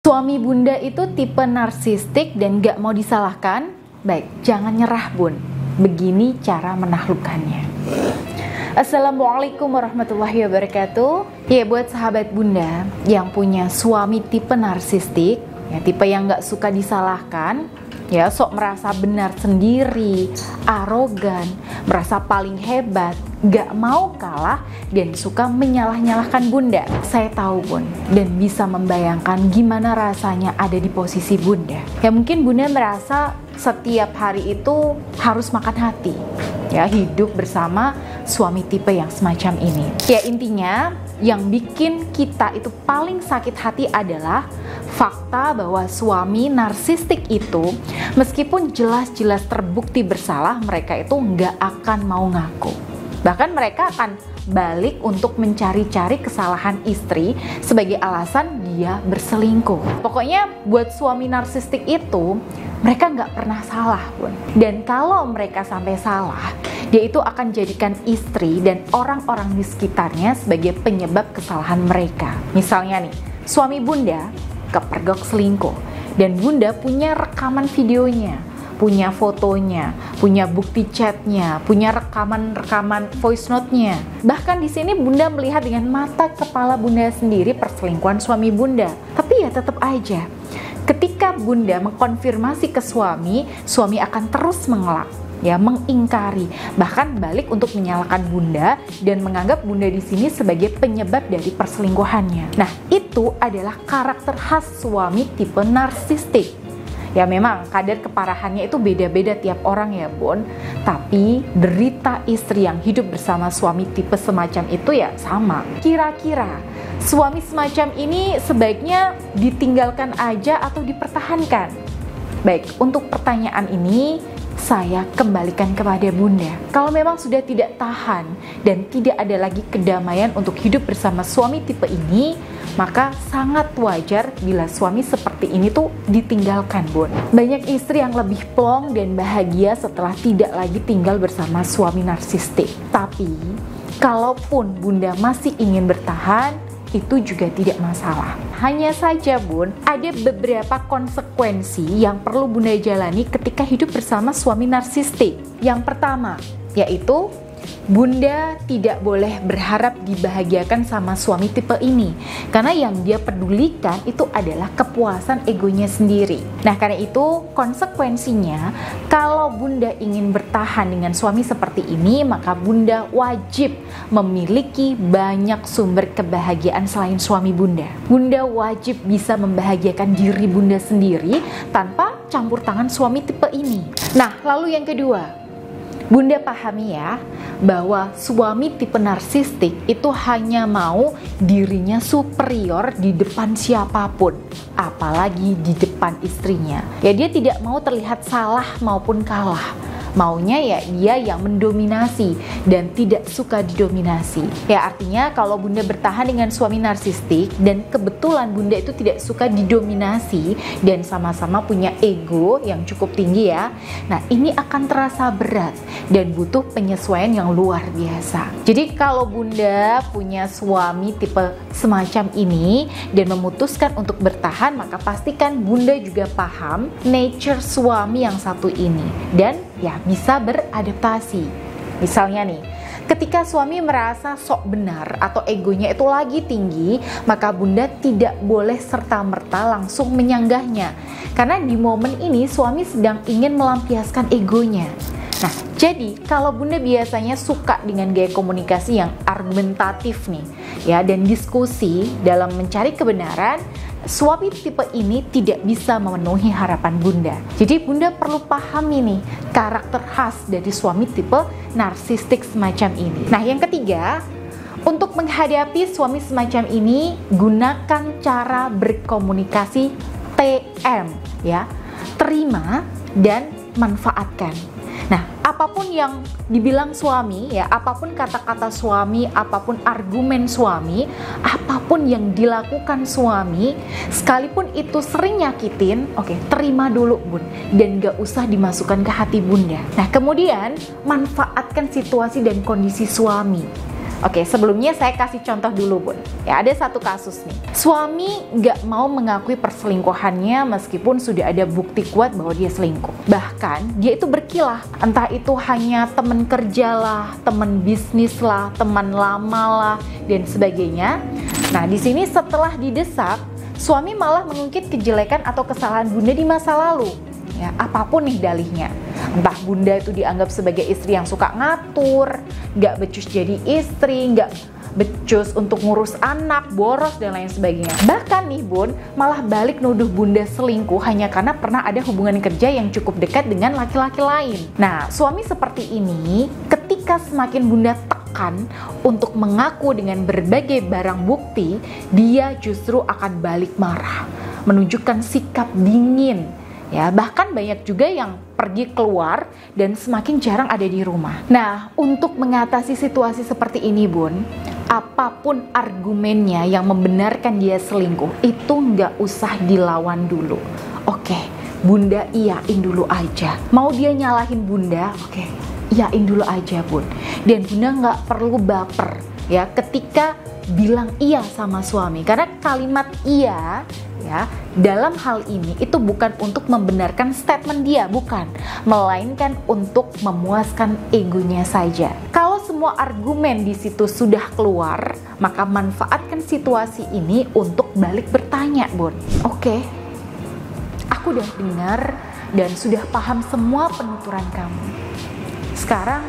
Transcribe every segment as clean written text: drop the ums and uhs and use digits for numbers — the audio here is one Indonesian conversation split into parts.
Suami bunda itu tipe narsistik dan gak mau disalahkan? Baik, jangan nyerah bun. Begini cara menaklukkannya. Assalamualaikum warahmatullahi wabarakatuh. Ya, buat sahabat bunda yang punya suami tipe narsistik, ya tipe yang gak suka disalahkan, ya sok merasa benar sendiri, arogan, merasa paling hebat, gak mau kalah, dan suka menyalah-nyalahkan bunda. Saya tahu bun, dan bisa membayangkan gimana rasanya ada di posisi bunda. Ya mungkin bunda merasa setiap hari itu harus makan hati, ya hidup bersama suami tipe yang semacam ini. Ya intinya yang bikin kita itu paling sakit hati adalah fakta bahwa suami narsistik itu meskipun jelas-jelas terbukti bersalah, mereka itu nggak akan mau ngaku. Bahkan mereka akan balik untuk mencari-cari kesalahan istri sebagai alasan dia berselingkuh. Pokoknya buat suami narsistik itu mereka nggak pernah salah pun. Dan kalau mereka sampai salah, dia itu akan jadikan istri dan orang-orang di sekitarnya sebagai penyebab kesalahan mereka. Misalnya nih, suami bunda kepergok selingkuh dan bunda punya rekaman videonya, punya fotonya, punya bukti chatnya, punya rekaman voice note-nya. Bahkan di sini bunda melihat dengan mata kepala bunda sendiri perselingkuhan suami bunda. Tapi ya tetap aja, ketika bunda mengkonfirmasi ke suami akan terus mengelak, ya mengingkari, bahkan balik untuk menyalahkan bunda dan menganggap bunda di sini sebagai penyebab dari perselingkuhannya. Nah, itu adalah karakter khas suami tipe narsistik. Ya memang kadar keparahannya itu beda-beda tiap orang ya bun. Tapi derita istri yang hidup bersama suami tipe semacam itu ya sama. Kira-kira suami semacam ini sebaiknya ditinggalkan aja atau dipertahankan? Baik, untuk pertanyaan ini saya kembalikan kepada bunda. Kalau memang sudah tidak tahan dan tidak ada lagi kedamaian untuk hidup bersama suami tipe ini, maka sangat wajar bila suami seperti ini tuh ditinggalkan bun. Banyak istri yang lebih plong dan bahagia setelah tidak lagi tinggal bersama suami narsistik. Tapi kalaupun bunda masih ingin bertahan, itu juga tidak masalah. Hanya saja bun, ada beberapa konsekuensi yang perlu bunda jalani ketika hidup bersama suami narsistik. Yang pertama, yaitu bunda tidak boleh berharap dibahagiakan sama suami tipe ini, karena yang dia pedulikan itu adalah kepuasan egonya sendiri. Nah, karena itu konsekuensinya kalau bunda ingin bertahan dengan suami seperti ini, maka bunda wajib memiliki banyak sumber kebahagiaan selain suami bunda. Bunda wajib bisa membahagiakan diri bunda sendiri tanpa campur tangan suami tipe ini. Nah, lalu yang kedua, bunda pahami ya, bahwa suami tipe narsistik itu hanya mau dirinya superior di depan siapapun, apalagi di depan istrinya. Ya dia tidak mau terlihat salah maupun kalah. Maunya ya dia yang mendominasi dan tidak suka didominasi. Ya artinya kalau bunda bertahan dengan suami narsistik dan kebetulan bunda itu tidak suka didominasi dan sama-sama punya ego yang cukup tinggi ya, nah ini akan terasa berat dan butuh penyesuaian yang luar biasa. Jadi kalau bunda punya suami tipe semacam ini dan memutuskan untuk bertahan, maka pastikan bunda juga paham nature suami yang satu ini dan ya bisa beradaptasi. Misalnya nih, ketika suami merasa sok benar atau egonya itu lagi tinggi, maka bunda tidak boleh serta-merta langsung menyanggahnya. Karena di momen ini suami sedang ingin melampiaskan egonya. Nah, jadi kalau bunda biasanya suka dengan gaya komunikasi yang argumentatif nih, ya, dan diskusi dalam mencari kebenaran, suami tipe ini tidak bisa memenuhi harapan bunda. Jadi bunda perlu pahami nih karakter khas dari suami tipe narsistik semacam ini. Nah, yang ketiga, untuk menghadapi suami semacam ini, gunakan cara berkomunikasi TM, ya, terima dan manfaatkan. Nah, apapun yang dibilang suami, ya, apapun kata-kata suami, apapun argumen suami, apapun yang dilakukan suami, sekalipun itu sering nyakitin, oke, terima dulu bun, dan gak usah dimasukkan ke hati bunda. Nah, kemudian manfaatkan situasi dan kondisi suami. Oke, sebelumnya saya kasih contoh dulu, Bun. Ya, ada satu kasus nih. Suami nggak mau mengakui perselingkuhannya meskipun sudah ada bukti kuat bahwa dia selingkuh. Bahkan, dia itu berkilah. Entah itu hanya teman kerja lah, teman bisnis lah, teman lama lah, dan sebagainya. Nah, di sini setelah didesak, suami malah mengungkit kejelekan atau kesalahan Bunda di masa lalu. Ya, apapun nih dalihnya, entah Bunda itu dianggap sebagai istri yang suka ngatur, nggak becus jadi istri, nggak becus untuk ngurus anak, boros dan lain sebagainya. Bahkan nih Bun, malah balik nuduh Bunda selingkuh hanya karena pernah ada hubungan kerja yang cukup dekat dengan laki-laki lain. Nah, suami seperti ini ketika semakin Bunda tekan untuk mengaku dengan berbagai barang bukti, dia justru akan balik marah, menunjukkan sikap dingin. Ya, bahkan banyak juga yang pergi keluar dan semakin jarang ada di rumah. Nah, untuk mengatasi situasi seperti ini Bun, apapun argumennya yang membenarkan dia selingkuh, itu nggak usah dilawan dulu. Oke, Bunda iyain dulu aja. Mau dia nyalahin Bunda, oke, iyain dulu aja Bun. Dan Bunda nggak perlu baper ya ketika bilang iya sama suami. Karena kalimat iya ya dalam hal ini itu bukan untuk membenarkan statement dia, bukan, melainkan untuk memuaskan egonya saja. Kalau semua argumen di situ sudah keluar, maka manfaatkan situasi ini untuk balik bertanya, Bun. Oke, aku udah dengar dan sudah paham semua penuturan kamu. Sekarang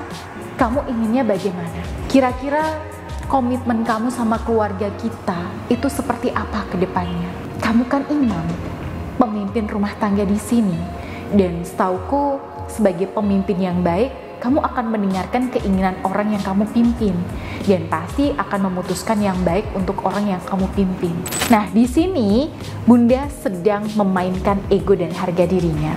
kamu inginnya bagaimana? Kira-kira komitmen kamu sama keluarga kita itu seperti apa ke depannya? Kamu kan imam, pemimpin rumah tangga di sini, dan setauku sebagai pemimpin yang baik, kamu akan mendengarkan keinginan orang yang kamu pimpin, dan pasti akan memutuskan yang baik untuk orang yang kamu pimpin. Nah, di sini Bunda sedang memainkan ego dan harga dirinya.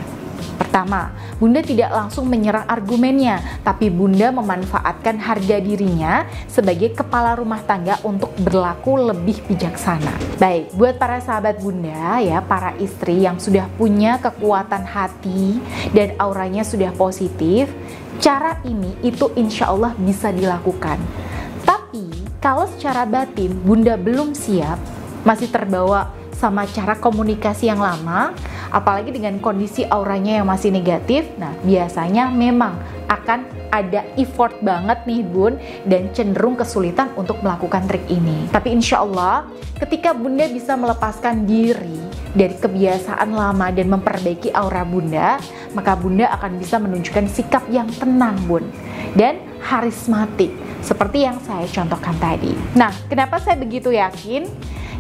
Pertama, Bunda tidak langsung menyerang argumennya, tapi Bunda memanfaatkan harga dirinya sebagai kepala rumah tangga untuk berlaku lebih bijaksana. Baik, buat para sahabat Bunda ya, para istri yang sudah punya kekuatan hati dan auranya sudah positif, cara ini itu insya Allah bisa dilakukan. Tapi, kalau secara batin Bunda belum siap, masih terbawa sama cara komunikasi yang lama, apalagi dengan kondisi auranya yang masih negatif, nah biasanya memang akan ada effort banget nih Bun, dan cenderung kesulitan untuk melakukan trik ini. Tapi insya Allah ketika Bunda bisa melepaskan diri dari kebiasaan lama dan memperbaiki aura Bunda, maka Bunda akan bisa menunjukkan sikap yang tenang Bun, dan harismatik seperti yang saya contohkan tadi. Nah, kenapa saya begitu yakin?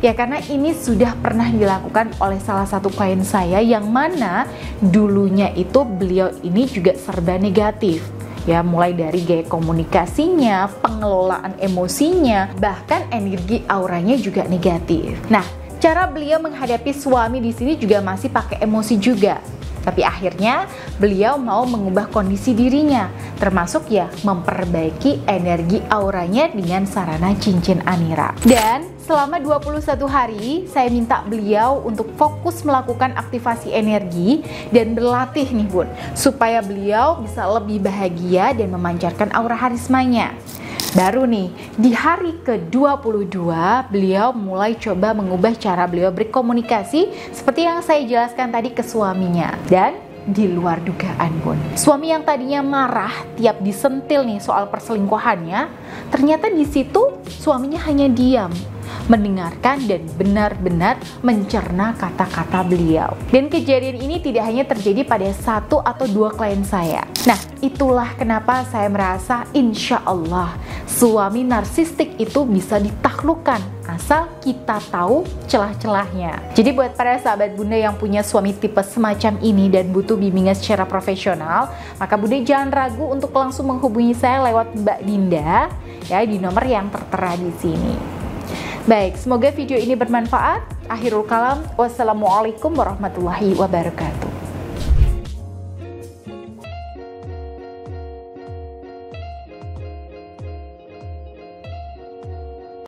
Ya karena ini sudah pernah dilakukan oleh salah satu klien saya yang mana dulunya itu beliau ini juga serba negatif. Ya, mulai dari gaya komunikasinya, pengelolaan emosinya, bahkan energi auranya juga negatif. Nah, cara beliau menghadapi suami di sini juga masih pakai emosi juga. Tapi akhirnya beliau mau mengubah kondisi dirinya, termasuk ya memperbaiki energi auranya dengan sarana cincin Anira. Dan selama 21 hari saya minta beliau untuk fokus melakukan aktivasi energi dan berlatih nih Bun, supaya beliau bisa lebih bahagia dan memancarkan aura harismanya. Baru nih, di hari ke-22 beliau mulai coba mengubah cara beliau berkomunikasi seperti yang saya jelaskan tadi ke suaminya. Dan di luar dugaan Bun, suami yang tadinya marah tiap disentil nih soal perselingkuhannya, ternyata di situ suaminya hanya diam, mendengarkan dan benar-benar mencerna kata-kata beliau. Dan kejadian ini tidak hanya terjadi pada 1 atau 2 klien saya. Nah, itulah kenapa saya merasa insya Allah suami narsistik itu bisa ditaklukkan asal kita tahu celah-celahnya. Jadi buat para sahabat Bunda yang punya suami tipe semacam ini dan butuh bimbingan secara profesional, maka Bunda jangan ragu untuk langsung menghubungi saya lewat Mbak Dinda ya di nomor yang tertera di sini. Baik, semoga video ini bermanfaat. Akhirul kalam, wassalamualaikum warahmatullahi wabarakatuh.